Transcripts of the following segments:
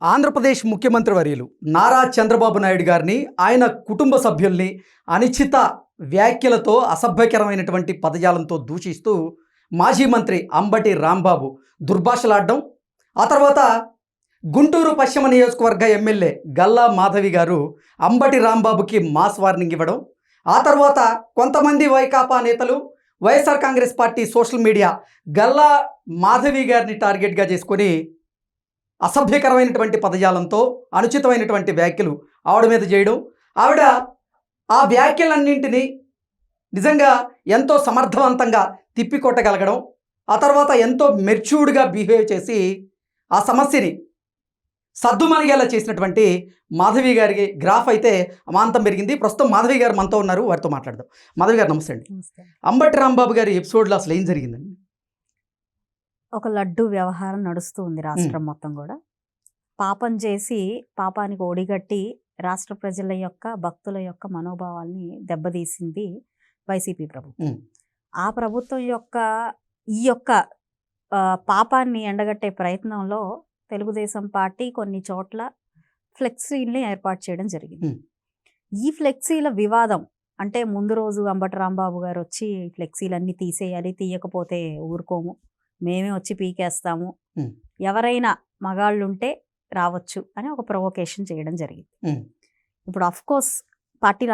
ఆంధ్రప్రదేశ్ ముఖ్యమంత్రి వర్యులు నారా చంద్రబాబు నాయుడు గారిని ఆయన కుటుంబ సభ్యుల్ని అనిశ్చిత వ్యాఖ్యలతో అసభ్యకరమైనటువంటి పదజాలంతో దూషిస్తూ మాజీ మంత్రి అంబటి రాంబాబు దుర్భాషలాడడం, ఆ తర్వాత గుంటూరు పశ్చిమ నియోజకవర్గ ఎమ్మెల్యే గల్లా మాధవి గారు అంబటి రాంబాబుకి మాస్ వార్నింగ్ ఇవ్వడం, ఆ తర్వాత కొంతమంది వైకాపా నేతలు YSR Congress party social media Galla Madhavi గారిని టార్గెట్గా చేసుకొని అసభ్యకరమైనటువంటి పదజాలంతో అనుచితమైనటువంటి వ్యాఖ్యలు ఆవిడ మీద చేయడం, ఆవిడ ఆ వ్యాఖ్యలన్నింటినీ నిజంగా ఎంతో సమర్థవంతంగా తిప్పికొట్టగలగడం, ఆ తర్వాత ఎంతో మెచ్యూర్డ్గా బిహేవ్ చేసి ఆ సమస్యని సద్దుమణిగేలా చేసినటువంటి మాధవి గారికి గ్రాఫ్ అయితే అమాంతం పెరిగింది. ప్రస్తుతం మాధవి గారు మనతో ఉన్నారు, వారితో మాట్లాడదాం. మాధవి గారు నమస్తే అండి. అంబటి రాంబాబు గారి ఎపిసోడ్లో అసలు ఏం జరిగిందండి? ఒక లడ్డు వ్యవహారం నడుస్తూ ఉంది రాష్ట్రం మొత్తం కూడా. పాపం చేసి పాపానికి ఒడిగట్టి రాష్ట్ర ప్రజల యొక్క భక్తుల యొక్క మనోభావాల్ని దెబ్బతీసింది వైసీపీ ప్రభుత్వం. ఆ ప్రభుత్వం యొక్క ఈ యొక్క పాపాన్ని ఎండగట్టే ప్రయత్నంలో తెలుగుదేశం పార్టీ కొన్ని చోట్ల ఫ్లెక్సీల్ని ఏర్పాటు చేయడం జరిగింది. ఈ ఫ్లెక్సీల వివాదం అంటే ముందు రోజు అంబటి రాంబాబు గారు వచ్చి ఫ్లెక్సీలన్నీ తీసేయాలి, తీయకపోతే ఊరుకోము, మేమే వచ్చి పీకేస్తాము, ఎవరైనా మగాళ్ళుంటే రావచ్చు అని ఒక ప్రొవొకేషన్ చేయడం జరిగింది. ఇప్పుడు అఫ్కోర్స్ పార్టీలు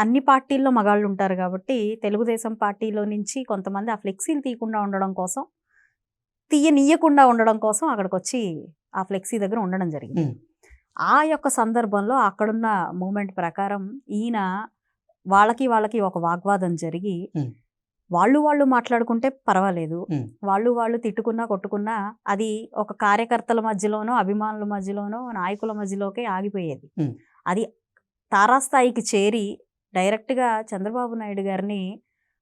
అన్ని పార్టీల్లో మగాళ్ళు ఉంటారు కాబట్టి తెలుగుదేశం పార్టీలో నుంచి కొంతమంది ఆ ఫ్లెక్సీలు తీయకుండా ఉండడం కోసం, తీయనీయకుండా ఉండడం కోసం అక్కడికి వచ్చి ఆ ఫ్లెక్సీ దగ్గర ఉండడం జరిగింది. ఆ యొక్క సందర్భంలో అక్కడున్న మూమెంట్ ప్రకారం ఈయన వాళ్ళకి ఒక వాగ్వాదం జరిగి వాళ్ళు మాట్లాడుకుంటే పర్వాలేదు, వాళ్ళు తిట్టుకున్నా కొట్టుకున్నా అది ఒక కార్యకర్తల మధ్యలోనో అభిమానుల మధ్యలోనో నాయకుల మధ్యలోకే ఆగిపోయేది. అది తారాస్థాయికి చేరి డైరెక్ట్గా చంద్రబాబు నాయుడు గారిని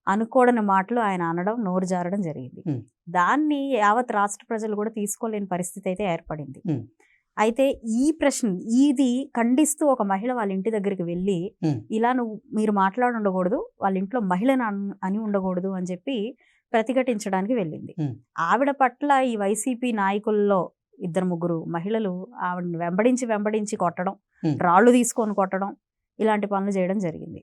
అనుకోడని మాటలు ఆయన అనడం, నోరు జారడం జరిగింది. దాన్ని యావత్ రాష్ట్ర ప్రజలు కూడా తీసుకోలేని పరిస్థితి అయితే ఏర్పడింది. అయితే ఈ ప్రశ్న ఇది ఖండిస్తూ ఒక మహిళ వాళ్ళ ఇంటి దగ్గరికి వెళ్ళి ఇలా మీరు మాట్లాడి ఉండకూడదు, వాళ్ళ ఇంట్లో మహిళను అని ఉండకూడదు అని చెప్పి ప్రతిఘటించడానికి వెళ్ళింది. ఆవిడ పట్ల ఈ వైసీపీ నాయకుల్లో 2-3 మహిళలు ఆవిడని వెంబడించి కొట్టడం, రాళ్లు తీసుకొని కొట్టడం, ఇలాంటి పనులు చేయడం జరిగింది.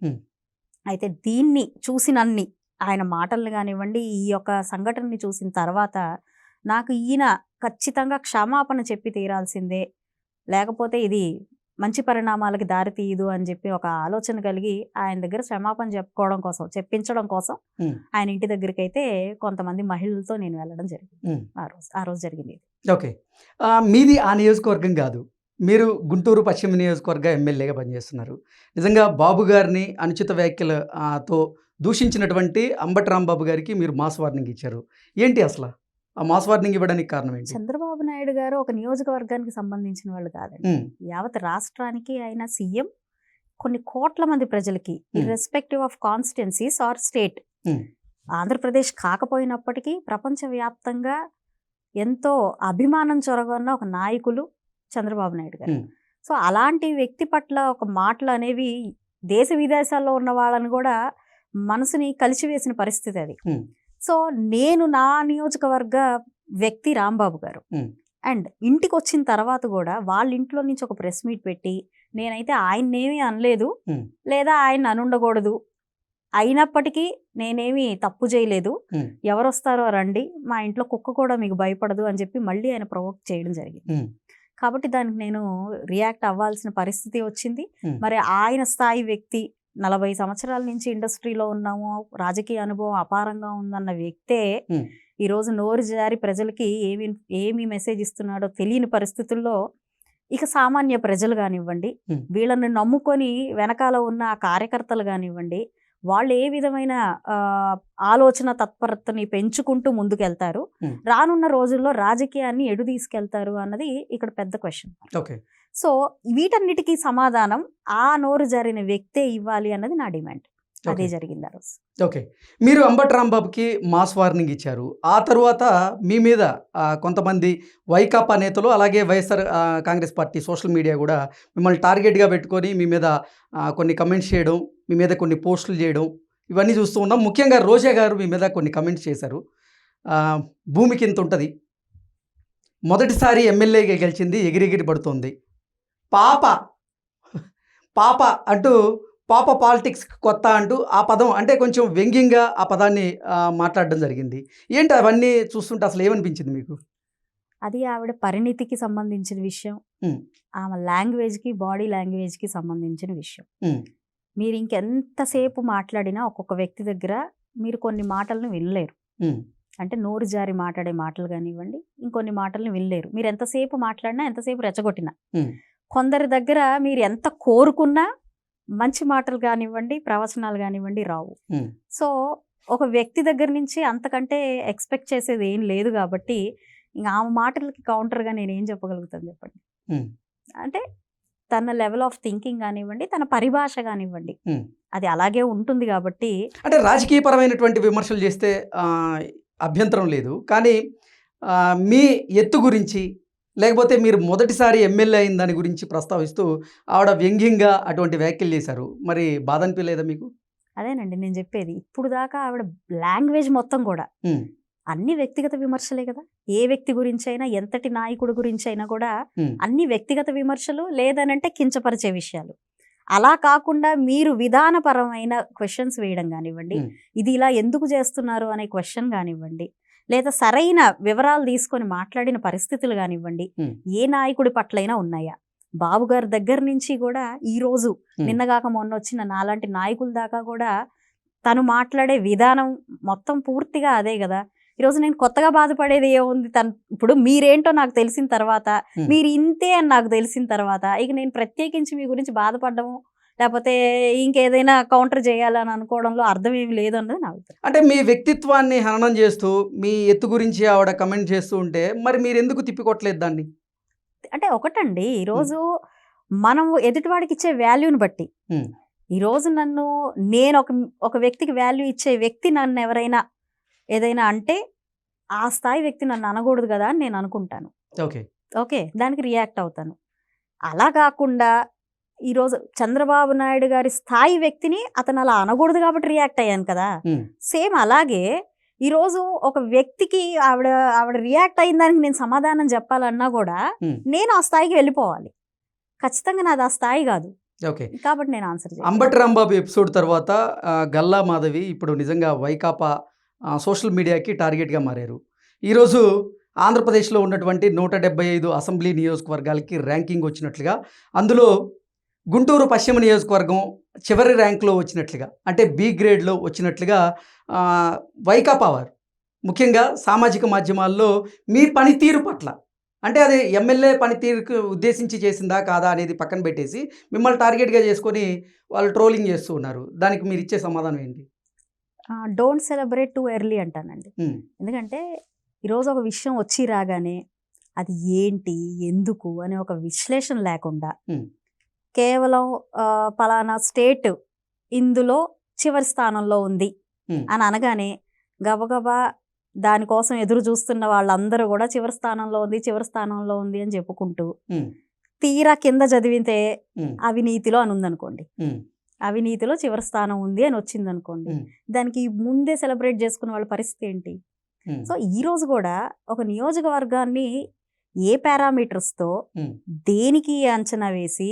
అయితే దీన్ని చూసినన్ని ఆయన మాటల్ని కానివ్వండి, ఈ యొక్క సంఘటనని చూసిన తర్వాత నాకు ఈయన ఖచ్చితంగా క్షమాపణ చెప్పి తీరాల్సిందే, లేకపోతే ఇది మంచి పరిణామాలకి దారి తీయదు అని చెప్పి ఒక ఆలోచన కలిగి ఆయన దగ్గర క్షమాపణ చెప్పించడం కోసం ఆయన ఇంటి దగ్గరికి అయితే కొంతమంది మహిళలతో నేను వెళ్ళడం జరిగింది. ఆ రోజు జరిగింది. ఓకే, మీది ఆ నియోజకవర్గం కాదు, మీరు గుంటూరు పశ్చిమ నియోజకవర్గ ఎమ్మెల్యేగా పనిచేస్తున్నారు. నిజంగా బాబు గారిని అనుచిత వ్యాఖ్యలతో దూషించినటువంటి అంబటి రాంబాబు గారికి మీరు మాస్ వార్నింగ్ ఇచ్చారు. ఏంటి అసలు ఆ మాస్ వార్నింగ్ ఇవ్వడానికి కారణం ఏంటి? చంద్రబాబు నాయుడు గారు ఒక నియోజకవర్గానికి సంబంధించిన వాళ్ళు కాదండి, యావత్ రాష్ట్రానికి ఆయన సీఎం. కొన్ని కోట్ల మంది ప్రజలకి irrespective of constituencies or state, Andhra Pradesh కాకపోయినప్పటికీ ప్రపంచవ్యాప్తంగా ఎంతో అభిమానం చొరగొన్న ఒక నాయకులు చంద్రబాబు నాయుడు గారు. సో అలాంటి వ్యక్తి పట్ల ఒక మాటలు అనేవి దేశ విదేశాల్లో ఉన్న వాళ్ళని కూడా మనసుని కలిసివేసిన పరిస్థితి అది. సో నేను నా నియోజకవర్గ వ్యక్తి రాంబాబు గారు అండ్ ఇంటికి వచ్చిన తర్వాత కూడా వాళ్ళ ఇంట్లో నుంచి ఒక ప్రెస్ మీట్ పెట్టి నేనైతే ఆయన్నేమీ అనలేదు, లేదా ఆయన అనుండకూడదు, అయినప్పటికీ నేనేమి తప్పు చేయలేదు, ఎవరొస్తారో రండి, మా ఇంట్లో కుక్క కూడా మీకు భయపడదు అని చెప్పి మళ్ళీ ఆయన ప్రొవోక్ చేయడం జరిగింది. కాబట్టి దానికి నేను రియాక్ట్ అవ్వాల్సిన పరిస్థితి వచ్చింది. మరి ఆయన స్థాయి వ్యక్తి, 40 సంవత్సరాల నుంచి ఇండస్ట్రీలో ఉన్నాము, రాజకీయ అనుభవం అపారంగా ఉందన్న వ్యక్తే ఈరోజు నోరు జారి ప్రజలకి ఏమి మెసేజ్ ఇస్తున్నాడో తెలియని పరిస్థితుల్లో ఇక సామాన్య ప్రజలు కానివ్వండి, వీళ్ళని నమ్ముకొని వెనకాల ఉన్న కార్యకర్తలు కానివ్వండి, వాళ్ళు ఏ విధమైన ఆలోచన తత్పరతని పెంచుకుంటూ ముందుకెళ్తారు, రానున్న రోజుల్లో రాజకీయాన్ని ఎటు తీసుకెళ్తారు అన్నది ఇక్కడ పెద్ద క్వశ్చన్. సో వీటన్నిటికీ సమాధానం ఆ నోరు జారిన వ్యక్తే ఇవ్వాలి అన్నది నా డిమాండ్. అదే జరిగింది ఆ రోజు. ఓకే, మీరు అంబటి రాంబాబుకి మాస్ వార్నింగ్ ఇచ్చారు. ఆ తర్వాత మీ మీద కొంతమంది వైకాపా నేతలు అలాగే YSR Congress party social media కూడా మిమ్మల్ని టార్గెట్గా పెట్టుకొని మీ మీద కొన్ని కమెంట్స్ చేయడం, మీ మీద కొన్ని పోస్టులు చేయడం, ఇవన్నీ చూస్తూ ఉన్నాం. ముఖ్యంగా రోజా గారు మీ మీద కొన్ని కమెంట్స్ చేశారు. భూమికి ఇంత ఉంటుంది, మొదటిసారి ఎమ్మెల్యేగా గెలిచింది, ఎగిరెగిరి పడుతుంది. పాప పాప అంటూ పాప పాలిటిక్స్ కొత్త అంటూ ఆ పదం అంటే కొంచెం వ్యంగ్యంగా ఆ పదాన్ని మాట్లాడడం జరిగింది. ఏంటి అవన్నీ చూస్తుంటే అసలు ఏమనిపించింది మీకు? అది ఆవిడ పరిణితికి సంబంధించిన విషయం, ఉమ్, ఆమె లాంగ్వేజ్కి, బాడీ లాంగ్వేజ్కి సంబంధించిన విషయం. ఉమ్, మీరు ఇంకెంతసేపు మాట్లాడినా ఒక్కొక్క వ్యక్తి దగ్గర మీరు కొన్ని మాటలను వినలేరు. ఉమ్, అంటే నోరు జారి మాట్లాడే మాటలు కానివ్వండి, ఇంకొన్ని మాటలను వినలేరు. మీరు ఎంతసేపు మాట్లాడినా, ఎంతసేపు రెచ్చగొట్టినా, ఉమ్, కొందరి దగ్గర మీరు ఎంత కోరుకున్నా మంచి మాటలు కానివ్వండి, ప్రవచనాలు కానివ్వండి రావు. ఉమ్, సో ఒక వ్యక్తి దగ్గర నుంచి అంతకంటే ఎక్స్పెక్ట్ చేసేది ఏం లేదు కాబట్టి ఇంకా ఆమె మాటలకి కౌంటర్గా నేను ఏం చెప్పగలుగుతాను చెప్పండి. ఉమ్, అంటే తన లెవెల్ ఆఫ్ థింకింగ్ కానివ్వండి, తన పరిభాష కానివ్వండి, ఉమ్. అది అలాగే ఉంటుంది కాబట్టి. అంటే రాజకీయపరమైనటువంటి విమర్శలు చేస్తే అభ్యంతరం లేదు. కానీ మీ ఎత్తు గురించి, లేకపోతే మీరు మొదటిసారి ఎమ్మెల్యే అయిన దాని గురించి ప్రస్తావిస్తూ ఆవిడ వ్యంగ్యంగా అటువంటి వ్యాఖ్యలు చేశారు. మరి బాధ అనిపించలేదా మీకు? అదేనండి నేను చెప్పేది. ఇప్పుడు దాకా ఆవిడ లాంగ్వేజ్ మొత్తం కూడా ఉమ్, అన్ని వ్యక్తిగత విమర్శలే కదా. ఏ వ్యక్తి గురించి అయినా, ఎంతటి నాయకుడు గురించి అయినా కూడా ఉమ్, అన్ని వ్యక్తిగత విమర్శలు, లేదనంటే కించపరిచే విషయాలు. అలా కాకుండా మీరు విధానపరమైన క్వశ్చన్స్ వేయడం కానివ్వండి, ఉమ్, ఇది ఇలా ఎందుకు చేస్తున్నారు అనే క్వశ్చన్ కానివ్వండి, లేదా సరైన వివరాలు తీసుకొని మాట్లాడిన పరిస్థితులు కానివ్వండి, ఉమ్, ఏ నాయకుడి పట్లైనా ఉన్నాయా? బాబు గారి దగ్గర నుంచి కూడా ఈరోజు నిన్నగాక మొన్న వచ్చిన నాలాంటి నాయకుల దాకా కూడా తను మాట్లాడే విధానం మొత్తం పూర్తిగా అదే కదా. ఈరోజు నేను కొత్తగా బాధపడేది ఏముంది? ఇప్పుడు మీరేంటో నాకు తెలిసిన తర్వాత, మీరు ఇంతే అని నాకు తెలిసిన తర్వాత, ఇక నేను ప్రత్యేకించి మీ గురించి బాధపడము లేకపోతే ఇంకేదైనా కౌంటర్ చేయాలని అనుకోవడంలో అర్థం ఏమి లేదు అన్నది నా అభిప్రాయం. అంటే మీ వ్యక్తిత్వాన్ని హననం చేస్తూ మీ ఎత్తు గురించి ఆవిడ కమెంట్ చేస్తూ ఉంటే మరి మీరు ఎందుకు తిప్పికొట్టలేదు దాన్ని? అంటే ఒకటండి, ఈరోజు మనం ఎదుటివాడికి ఇచ్చే వాల్యూని బట్టి, ఉమ్, ఈరోజు నేను ఒక వ్యక్తికి వాల్యూ ఇచ్చే వ్యక్తి నన్ను ఎవరైనా ఏదైనా అంటే ఆ స్థాయి వ్యక్తి నన్ను అనకూడదు కదా అని నేను అనుకుంటాను. ఓకే. ఓకే, దానికి రియాక్ట్ అవుతాను. అలా కాకుండా ఈరోజు చంద్రబాబు నాయుడు గారి స్థాయి వ్యక్తిని అతను అలా అనకూడదు కాబట్టి రియాక్ట్ అయ్యాను కదా. ఉమ్, సేమ్ అలాగే ఈరోజు ఒక వ్యక్తికి ఆవిడ రియాక్ట్ అయిన దానికి నేను సమాధానం చెప్పాలన్నా కూడా నేను ఆ స్థాయికి వెళ్ళిపోవాలి. ఖచ్చితంగా నాది ఆ స్థాయి కాదు ఓకే. కాబట్టి నేను ఆన్సర్ చేయాలి. అంబటి రాంబాబు ఎపిసోడ్ తర్వాత గల్లా మాధవి ఇప్పుడు నిజంగా వైకాపా సోషల్ మీడియాకి టార్గెట్గా మారారు. ఈరోజు ఆంధ్రప్రదేశ్లో ఉన్నటువంటి 175 అసెంబ్లీ నియోజకవర్గాలకి ర్యాంకింగ్ వచ్చినట్లుగా, అందులో గుంటూరు పశ్చిమ నియోజకవర్గం చివరి ర్యాంక్లో వచ్చినట్లుగా, అంటే బి గ్రేడ్లో వచ్చినట్లుగా వైకాపా వారు ముఖ్యంగా సామాజిక మాధ్యమాల్లో మీ పనితీరు పట్ల, అంటే అది ఎమ్మెల్యే పనితీరుకు ఉద్దేశించి చేసిందా కాదా అనేది పక్కన పెట్టేసి మిమ్మల్ని టార్గెట్గా చేసుకొని వాళ్ళు ట్రోలింగ్ చేస్తూ ఉన్నారు. దానికి మీరు ఇచ్చే సమాధానం ఏంటి? డోంట్ సెలబ్రేట్ టూ ఎర్లీ అంటానండి. ఎందుకంటే ఈరోజు ఒక విషయం వచ్చి రాగానే అది ఏంటి, ఎందుకు అనే ఒక విశ్లేషణ లేకుండా కేవలం పలానా స్టేట్ ఇందులో చివరి స్థానంలో ఉంది అని అనగానే గబగబా దానికోసం ఎదురు చూస్తున్న వాళ్ళందరూ కూడా చివరి స్థానంలో ఉంది అని చెప్పుకుంటూ తీరా కింద చదివితే అవినీతిలో అని ఉందనుకోండి, అవినీతిలో చివరి స్థానం ఉంది అని వచ్చిందనుకోండి, దానికి ముందే సెలబ్రేట్ చేసుకున్న వాళ్ళ పరిస్థితి ఏంటి? సో ఈ రోజు కూడా ఒక నియోజకవర్గాన్ని ఏ పారామీటర్స్తో దేనికి అంచనా వేసి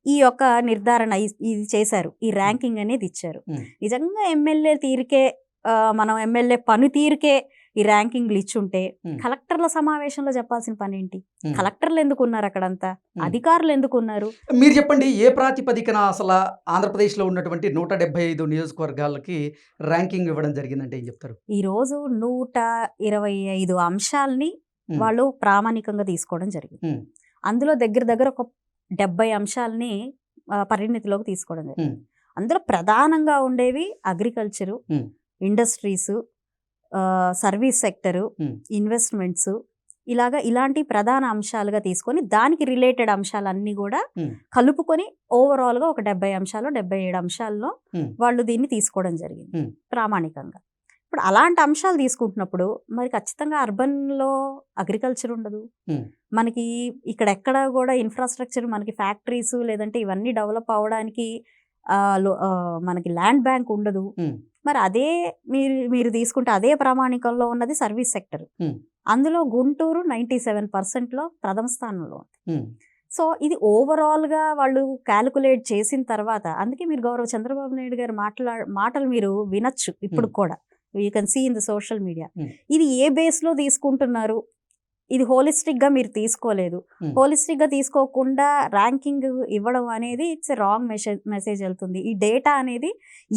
ఈ యొక్క నిర్ధారణ ఇది చేశారు, ఈ ర్యాంకింగ్ అనేది ఇచ్చారు. నిజంగా ఎమ్మెల్యే తీరికే మనం ఎమ్మెల్యే పనితీరుకే ఈ ర్యాంకింగ్లు ఇచ్చుంటే కలెక్టర్ల సమావేశంలో చెప్పాల్సిన పని ఏంటి? కలెక్టర్లు ఎందుకు ఉన్నారు అక్కడంతా? అధికారులు ఎందుకు ఉన్నారు? మీరు చెప్పండి, ఏ ప్రాతిపదికన అసలు ఆంధ్రప్రదేశ్లో ఉన్నటువంటి 175 నియోజకవర్గాలకి ర్యాంకింగ్ ఇవ్వడం జరిగిందంటే ఏం చెప్తారు? ఈరోజు 125 అంశాలని వాళ్ళు ప్రామాణికంగా తీసుకోవడం జరిగింది. అందులో దగ్గర ఒక 70 అంశాలని పరిణితిలోకి తీసుకోవడం జరిగింది. అందులో ప్రధానంగా ఉండేవి agriculture, industries, service sector, investments, ఇలాంటి ప్రధాన అంశాలుగా తీసుకొని దానికి రిలేటెడ్ అంశాలన్నీ కూడా కలుపుకొని ఓవరాల్గా ఒక 70 అంశాలు 77 అంశాల్లో వాళ్ళు దీన్ని తీసుకోవడం జరిగింది ప్రామాణికంగా. ఇప్పుడు అలాంటి అంశాలు తీసుకుంటున్నప్పుడు మరి ఖచ్చితంగా అర్బన్లో అగ్రికల్చర్ ఉండదు, మనకి ఇక్కడ ఎక్కడ కూడా ఇన్ఫ్రాస్ట్రక్చర్, మనకి ఫ్యాక్టరీస్ లేదంటే ఇవన్నీ డెవలప్ అవ్వడానికి మనకి ల్యాండ్ బ్యాంక్ ఉండదు. మరి అదే మీరు తీసుకుంటే అదే ప్రామాణికంలో ఉన్నది సర్వీస్ సెక్టర్. అందులో గుంటూరు 97%లో ప్రథమ స్థానంలో ఉంది. ఉమ్, సో ఇది ఓవరాల్గా వాళ్ళు క్యాలిక్యులేట్ చేసిన తర్వాత, అందుకే మీరు గౌరవ చంద్రబాబు నాయుడు గారు మాటలు మీరు వినొచ్చు ఇప్పుడు కూడా, you can see in the social media. Hmm. ఇది ఏ బేస్లో తీసుకుంటున్నారు, ఇది హోలిస్టిక్గా మీరు తీసుకోలేదు. హోలిస్టిక్గా తీసుకోకుండా ర్యాంకింగ్ ఇవ్వడం అనేది ఇట్స్ ఎ రాంగ్ మెసేజ్ వెళ్తుంది. ఈ డేటా అనేది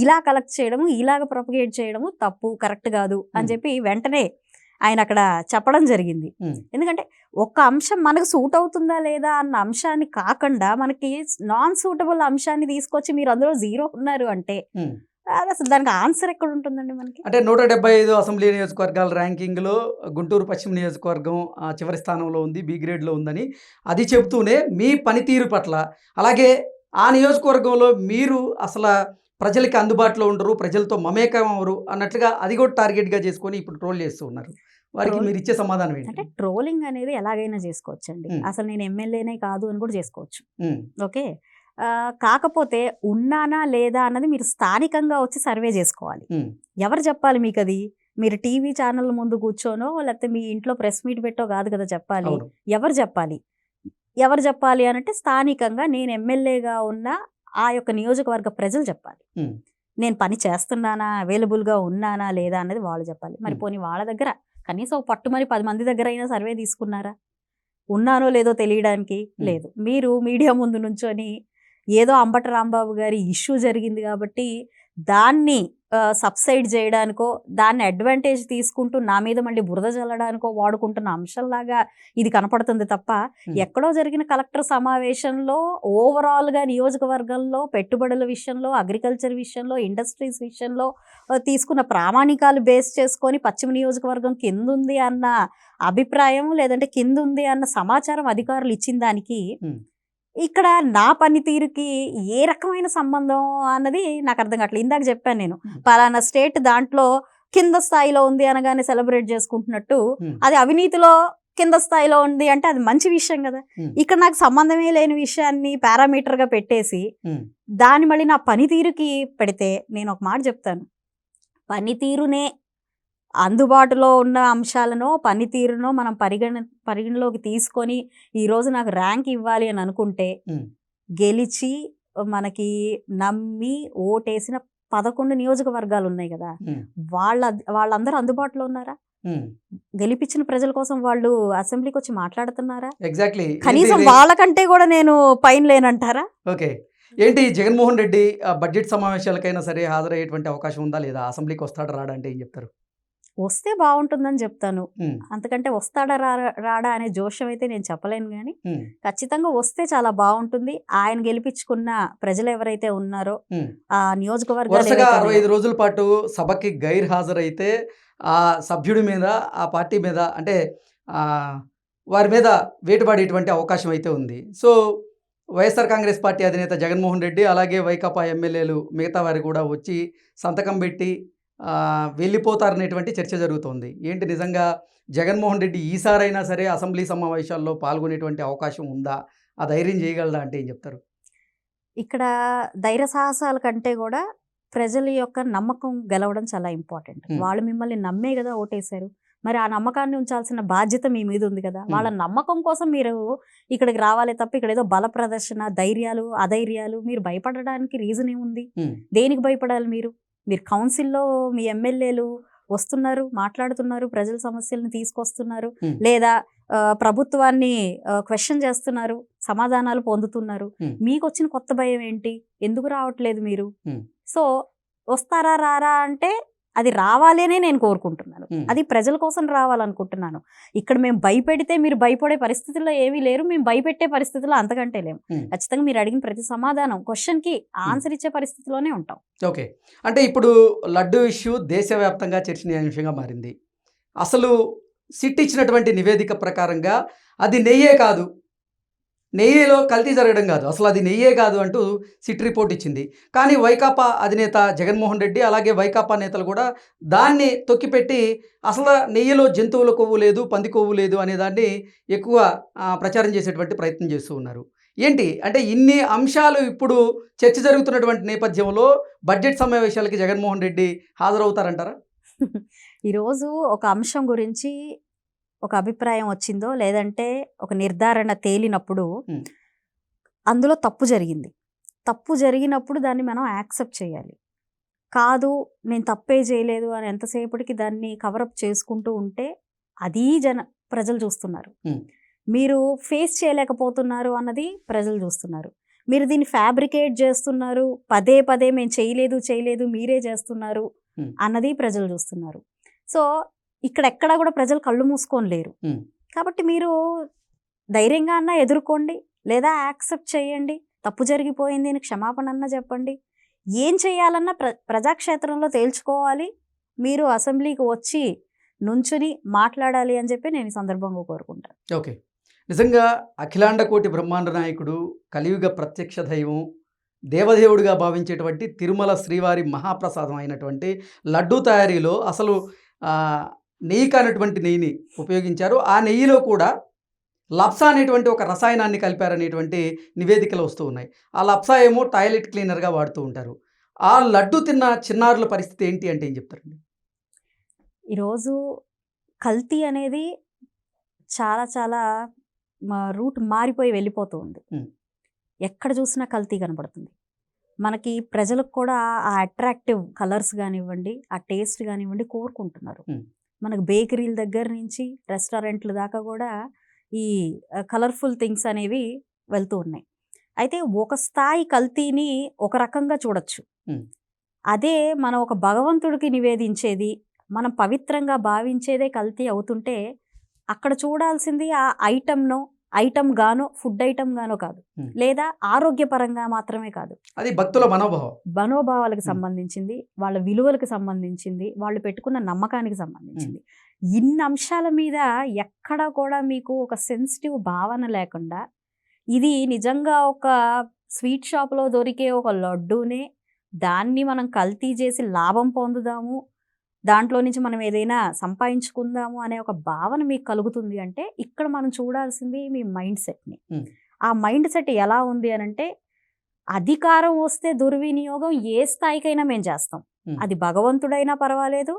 ఇలా కలెక్ట్ చేయడము, ఇలాగ ప్రొపగేట్ చేయడము తప్పు, కరెక్ట్ కాదు అని చెప్పి వెంటనే ఆయన అక్కడ చెప్పడం జరిగింది. ఎందుకంటే ఒక్క అంశం మనకు సూట్ అవుతుందా లేదా అన్న అంశాన్ని కాకుండా మనకి నాన్ సూటబుల్ అంశాన్ని తీసుకొచ్చి మీరు అందులో 0 ఉన్నారు అంటే అది అసలు దానికి ఆన్సర్ ఎక్కడ ఉంటుందండి మనకి? అంటే 175 అసెంబ్లీ నియోజకవర్గాల ర్యాంకింగ్లో గుంటూరు పశ్చిమ నియోజకవర్గం చివరి స్థానంలో ఉంది, బి గ్రేడ్లో ఉందని అది చెబుతూనే మీ పనితీరు పట్ల, అలాగే ఆ నియోజకవర్గంలో మీరు అసలు ప్రజలకి అందుబాటులో ఉండరు, ప్రజలతో మమేకం అవరు అన్నట్లుగా అది కూడా టార్గెట్గా చేసుకొని ఇప్పుడు ట్రోల్ చేస్తూ ఉన్నారు. వారికి మీరు ఇచ్చే సమాధానం అంటే ఏంటి? ట్రోలింగ్ అనేది ఎలాగైనా చేసుకోవచ్చండి. అసలు నేను ఎమ్మెల్యేనే కాదు అని కూడా చేసుకోవచ్చు. ఓకే, కాకపోతే ఉన్నానా లేదా అన్నది మీరు స్థానికంగా వచ్చి సర్వే చేసుకోవాలి. ఎవరు చెప్పాలి మీకు అది? మీరు టీవీ ఛానల్ ముందు కూర్చోనో లేకపోతే మీ ఇంట్లో ప్రెస్ మీట్ పెట్టో కాదు కదా చెప్పాలి. ఎవరు చెప్పాలి? ఎవరు చెప్పాలి అని అంటే స్థానికంగా నేను ఎమ్మెల్యేగా ఉన్న ఆ యొక్క నియోజకవర్గ ప్రజలు చెప్పాలి. నేను పని చేస్తున్నానా, అవైలబుల్గా ఉన్నానా లేదా అన్నది వాళ్ళు చెప్పాలి. మరి పోనీ వాళ్ళ దగ్గర కనీసం పట్టుమని 10 మంది దగ్గర అయినా సర్వే తీసుకున్నారా? ఉన్నానో లేదో తెలియడానికి లేదు. మీరు మీడియా ముందు నుంచొని ఏదో అంబటి రాంబాబు గారి ఇష్యూ జరిగింది కాబట్టి దాన్ని సబ్సైడ్ చేయడానికో, దాన్ని అడ్వాంటేజ్ తీసుకుంటూ నా మీద మళ్ళీ బురద చల్లడానికో వాడుకుంటున్న అంశంలాగా ఇది కనపడుతుంది తప్ప, ఎక్కడో జరిగిన కలెక్టర్ సమావేశంలో ఓవరాల్గా నియోజకవర్గంలో పెట్టుబడుల విషయంలో, అగ్రికల్చర్ విషయంలో, ఇండస్ట్రీస్ విషయంలో తీసుకున్న ప్రామాణికాలు బేస్ చేసుకొని పశ్చిమ నియోజకవర్గం కిందుంది అన్న అభిప్రాయం, లేదంటే కిందుంది అన్న సమాచారం అధికారులు ఇచ్చిన దానికి ఇక్కడ నా పనితీరుకి ఏ రకమైన సంబంధం అన్నది నాకు అర్థం కావట్లేదు. ఇందాక చెప్పాను నేను, పలానా స్టేట్ దాంట్లో కింద స్థాయిలో ఉంది అనగానే సెలబ్రేట్ చేసుకుంటున్నట్టు అది అవినీతిలో కింద స్థాయిలో ఉంది అంటే అది మంచి విషయం కదా. ఇక్కడ నాకు సంబంధమే లేని విషయాన్ని పారామీటర్గా పెట్టేసి దాన్ని మళ్ళీ నా పనితీరుకి పెడితే, నేను ఒక మాట చెప్తాను, పనితీరునే అందుబాటులో ఉన్న అంశాలను, పనితీరును మనం పరిగణలోకి తీసుకొని ఈరోజు నాకు ర్యాంక్ ఇవ్వాలి అని అనుకుంటే, గెలిచి మనకి నమ్మి ఓటేసిన 11 నియోజకవర్గాలు ఉన్నాయి కదా, వాళ్ళందరూ అందుబాటులో ఉన్నారా? గెలిపించిన ప్రజల కోసం వాళ్ళు అసెంబ్లీకి వచ్చి మాట్లాడుతున్నారా? ఎగ్జాక్ట్లీ. కనీసం వాళ్ళకంటే కూడా నేను పైన లేనంటారా? ఓకే, ఏంటి జగన్మోహన్ రెడ్డి బడ్జెట్ సమావేశాలకైనా సరే హాజరయ్యేటువంటి అవకాశం ఉందా లేదా? అసెంబ్లీకి వస్తాడా రాడా అంటే ఏం చెప్తారు? వస్తే బాగుంటుందని చెప్తాను. అంతకంటే వస్తాడా రాడా అనే జోష్యం అయితే నేను చెప్పలేను, కానీ ఖచ్చితంగా వస్తే చాలా బాగుంటుంది. ఆయన గెలిపించుకున్న ప్రజలు ఎవరైతే ఉన్నారో ఆ నియోజకవర్గాలు 65 రోజుల పాటు సభకి గైర్ హాజరైతే ఆ సభ్యుడి మీద, ఆ పార్టీ మీద, అంటే వారి మీద వేటుపడేటువంటి అవకాశం అయితే ఉంది. సో వైఎస్ఆర్ కాంగ్రెస్ పార్టీ అధినేత జగన్మోహన్ రెడ్డి, అలాగే వైకాపా ఎమ్మెల్యేలు మిగతా వారు కూడా వచ్చి సంతకం పెట్టి వెళ్ళిపోతారనేటువంటి చర్చ జరుగుతోంది. ఏంటి నిజంగా జగన్మోహన్ రెడ్డి ఈసారైనా సరే అసెంబ్లీ సమావేశాల్లో పాల్గొనేటువంటి అవకాశం ఉందా? ఆ ధైర్యం చేయగలదా అంటే ఏం చెప్తారు? ఇక్కడ ధైర్య సాహసాల కంటే కూడా ప్రజల యొక్క నమ్మకం గెలవడం చాలా ఇంపార్టెంట్. వాళ్ళు మిమ్మల్ని నమ్మే కదా ఓటేశారు, మరి ఆ నమ్మకాన్ని ఉంచాల్సిన బాధ్యత మీ మీద ఉంది కదా. వాళ్ళ నమ్మకం కోసం మీరు ఇక్కడికి రావాలి తప్ప ఇక్కడ ఏదో బల ప్రదర్శన, ధైర్యాలు అధైర్యాలు, మీరు భయపడడానికి రీజన్ ఏముంది? దేనికి భయపడాలి? మీరు కౌన్సిల్లో మీ ఎమ్మెల్యేలు వస్తున్నారు, మాట్లాడుతున్నారు, ప్రజల సమస్యలను తీసుకొస్తున్నారు, లేదా ప్రభుత్వాన్ని క్వశ్చన్ చేస్తున్నారు, సమాధానాలు పొందుతున్నారు. మీకు వచ్చిన కొత్త భయం ఏంటి? ఎందుకు రావట్లేదు మీరు? సో వస్తారా రారా అంటే అది రావాలి అనే నేను కోరుకుంటున్నాను, అది ప్రజల కోసం రావాలనుకుంటున్నాను. ఇక్కడ మేము భయపెడితే మీరు భయపడే పరిస్థితుల్లో ఏమీ లేరు, మేము భయపెట్టే పరిస్థితుల్లో అంతకంటే లేము. ఖచ్చితంగా మీరు అడిగిన ప్రతి సమాధానం, క్వశ్చన్కి ఆన్సర్ ఇచ్చే పరిస్థితిలోనే ఉంటాం. ఓకే, అంటే ఇప్పుడు లడ్డు ఇష్యూ దేశవ్యాప్తంగా చర్చనీయాంశంగా మారింది. అసలు సిట్ ఇచ్చినటువంటి నివేదిక ప్రకారంగా అది నెయ్యే కాదు, నెయ్యిలో కల్తీ జరగడం కాదు, అసలు అది నెయ్యే కాదు అంటూ సిట్ రిపోర్ట్ ఇచ్చింది. కానీ వైకాపా అధినేత జగన్మోహన్ రెడ్డి, అలాగే వైకాపా నేతలు కూడా దాన్ని తొక్కిపెట్టి అసలు నెయ్యిలో జంతువుల కొవ్వు లేదు, పంది కొవ్వు లేదు అనే దాన్ని ఎక్కువ ప్రచారం చేసేటువంటి ప్రయత్నం చేస్తూ ఉన్నారు. ఏంటి అంటే ఇన్ని అంశాలు ఇప్పుడు చర్చ జరుగుతున్నటువంటి నేపథ్యంలో బడ్జెట్ సమావేశాలకి జగన్మోహన్ రెడ్డి హాజరవుతారంటారా? ఈరోజు ఒక అంశం గురించి ఒక అభిప్రాయం వచ్చిందో లేదంటే ఒక నిర్ధారణ తేలినప్పుడు Hmm. అందులో తప్పు జరిగింది. తప్పు జరిగినప్పుడు దాన్ని మనం యాక్సెప్ట్ చేయాలి. కాదు నేను తప్పే చేయలేదు అని ఎంతసేపటికి దాన్ని కవరప్ చేసుకుంటూ ఉంటే అది ప్రజలు చూస్తున్నారు. Hmm. మీరు ఫేస్ చేయలేకపోతున్నారు అన్నది ప్రజలు చూస్తున్నారు. మీరు దీన్ని ఫ్యాబ్రికేట్ చేస్తున్నారు, పదే పదే మేము చేయలేదు మీరే చేస్తున్నారు Hmm. అన్నది ప్రజలు చూస్తున్నారు. సో ఇక్కడెక్కడా కూడా ప్రజలు కళ్ళు మూసుకొని లేరు. Hmm. కాబట్టి మీరు ధైర్యంగా అన్నా ఎదుర్కోండి, లేదా యాక్సెప్ట్ చేయండి. తప్పు జరిగిపోయింది అని క్షమాపణ అన్నా చెప్పండి. ఏం చేయాలన్నా ప్రజాక్షేత్రంలో తేల్చుకోవాలి. మీరు అసెంబ్లీకి వచ్చి నుంచుని మాట్లాడాలి అని చెప్పి నేను ఈ సందర్భంగా కోరుకుంటాను. ఓకే, నిజంగా అఖిలాండ కోటి బ్రహ్మాండ నాయకుడు, కలియుగ ప్రత్యక్ష దైవం, దేవదేవుడిగా భావించేటువంటి తిరుమల శ్రీవారి మహాప్రసాదం అయినటువంటి లడ్డూ తయారీలో అసలు నెయ్యి కానటువంటి నెయ్యిని ఉపయోగించారు. ఆ నెయ్యిలో కూడా లప్సా అనేటువంటి ఒక రసాయనాన్ని కలిపారనేటువంటి నివేదికలు వస్తూ ఉన్నాయి. ఆ లప్సా ఏమో టాయిలెట్ క్లీనర్గా వాడుతూ ఉంటారు. ఆ లడ్డు తిన్న చిన్నారుల పరిస్థితి ఏంటి అంటే ఏం చెప్తారండి? ఈరోజు కల్తీ అనేది చాలా చాలా రూట్ మారిపోయి వెళ్ళిపోతూ ఉంది. ఎక్కడ చూసినా కల్తీ కనబడుతుంది. మనకి ప్రజలకు కూడా ఆ అట్రాక్టివ్ కలర్స్ కానివ్వండి, ఆ టేస్ట్ కానివ్వండి కోరుకుంటున్నారు. మనకు బేకరీల దగ్గర నుంచి రెస్టారెంట్ల దాకా కూడా ఈ కలర్ఫుల్ థింగ్స్ అనేవి వెళ్తూ ఉన్నాయి. అయితే ఒక స్థాయి కల్తీని ఒక రకంగా చూడొచ్చు. అదే మనం ఒక భగవంతుడికి నివేదించేది, మనం పవిత్రంగా భావించేదే కల్తీ అవుతుంటే అక్కడ చూడాల్సింది ఆ ఐటమ్ గానో ఫుడ్ ఐటమ్ గానో కాదు, లేదా ఆరోగ్యపరంగా మాత్రమే కాదు, అది భక్తుల మనోభావాలకు సంబంధించింది, వాళ్ళ విలువలకు సంబంధించింది, వాళ్ళు పెట్టుకున్న నమ్మకానికి సంబంధించింది. ఇన్ని అంశాల మీద ఎక్కడ కూడా మీకు ఒక సెన్సిటివ్ భావన లేకుండా ఇది నిజంగా ఒక స్వీట్ షాప్లో దొరికే ఒక లడ్డూనే దాన్ని మనం కల్తీ చేసి లాభం పొందుదాము, దాంట్లో నుంచి మనం ఏదైనా సంపాదించుకుందాము అనే ఒక భావన మీకు కలుగుతుంది అంటే ఇక్కడ మనం చూడాల్సింది మీ మైండ్ సెట్ని. ఆ మైండ్ సెట్ ఎలా ఉంది అని అంటే, అధికారం వస్తే దుర్వినియోగం ఏ స్థాయికైనా మేము చేస్తాం. అది భగవంతుడైనా పర్వాలేదు,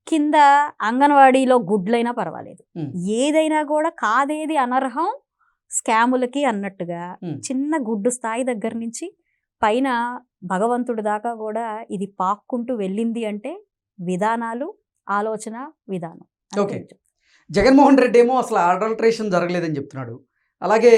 కింద అంగన్వాడీలో గుడ్లైనా పర్వాలేదు, ఏదైనా కూడా కాదేది అనర్హం స్కాములకి అన్నట్టుగా చిన్న గుడ్డు స్థాయి దగ్గర నుంచి పైన భగవంతుడి దాకా కూడా ఇది పాక్కుంటూ వెళ్ళింది అంటే విధానాలు, ఆలోచన విధానం. ఓకే, జగన్మోహన్ రెడ్డి ఏమో అసలు అడల్ట్రేషన్ జరగలేదని చెప్తున్నాడు. అలాగే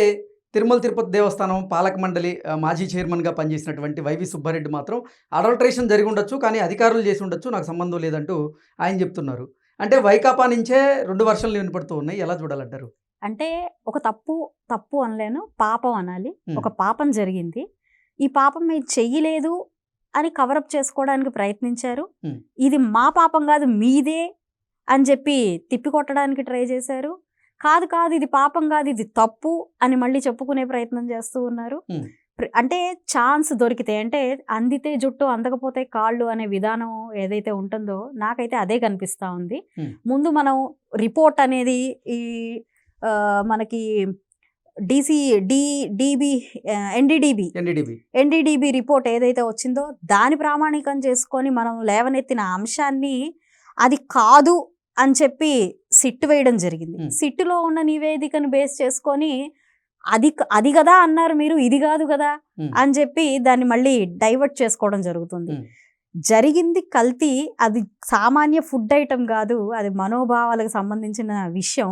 తిరుమల తిరుపతి దేవస్థానం పాలక మండలి మాజీ చైర్మన్గా పనిచేసినటువంటి వైవి సుబ్బారెడ్డి మాత్రం అడల్ట్రేషన్ జరిగి ఉండొచ్చు, కానీ అధికారులు చేసి ఉండొచ్చు, నాకు సంబంధం లేదంటూ ఆయన చెప్తున్నారు. అంటే వైకాపా నుంచే 2 వర్షన్లు వినపడుతూ ఉన్నాయి. ఎలా చూడాలంటారు? అంటే ఒక తప్పు అనలేను, పాపం అనాలి. ఒక పాపం జరిగింది, ఈ పాపం మీరు చెయ్యలేదు అని కవరప్ చేసుకోవడానికి ప్రయత్నించారు. ఇది మా పాపం కాదు మీదే అని చెప్పి తిప్పికొట్టడానికి ట్రై చేశారు. కాదు ఇది పాపం కాదు, ఇది తప్పు అని మళ్ళీ చెప్పుకునే ప్రయత్నం చేస్తూ ఉన్నారు. అంటే ఛాన్స్ దొరికితే, అంటే అందితే జుట్టు అందకపోతే కాళ్ళు అనే విధానం ఏదైతే ఉంటుందో నాకైతే అదే కనిపిస్తూ ఉంది. ముందు మనం రిపోర్ట్ అనేది ఈ మనకి ఎన్డీడీబీ రిపోర్ట్ ఏదైతే వచ్చిందో దాని ప్రామాణికం చేసుకొని మనం లేవనెత్తిన అంశాన్ని అది కాదు అని చెప్పి సిట్ వేయడం జరిగింది. సిట్టులో ఉన్న నివేదికను బేస్ చేసుకొని అది కదా అన్నారు మీరు, ఇది కాదు కదా అని చెప్పి దాన్ని మళ్ళీ డైవర్ట్ చేసుకోవడం జరుగుతుంది. జరిగింది కల్తీ, అది సామాన్య ఫుడ్ ఐటమ్ కాదు, అది మనోభావాలకు సంబంధించిన విషయం.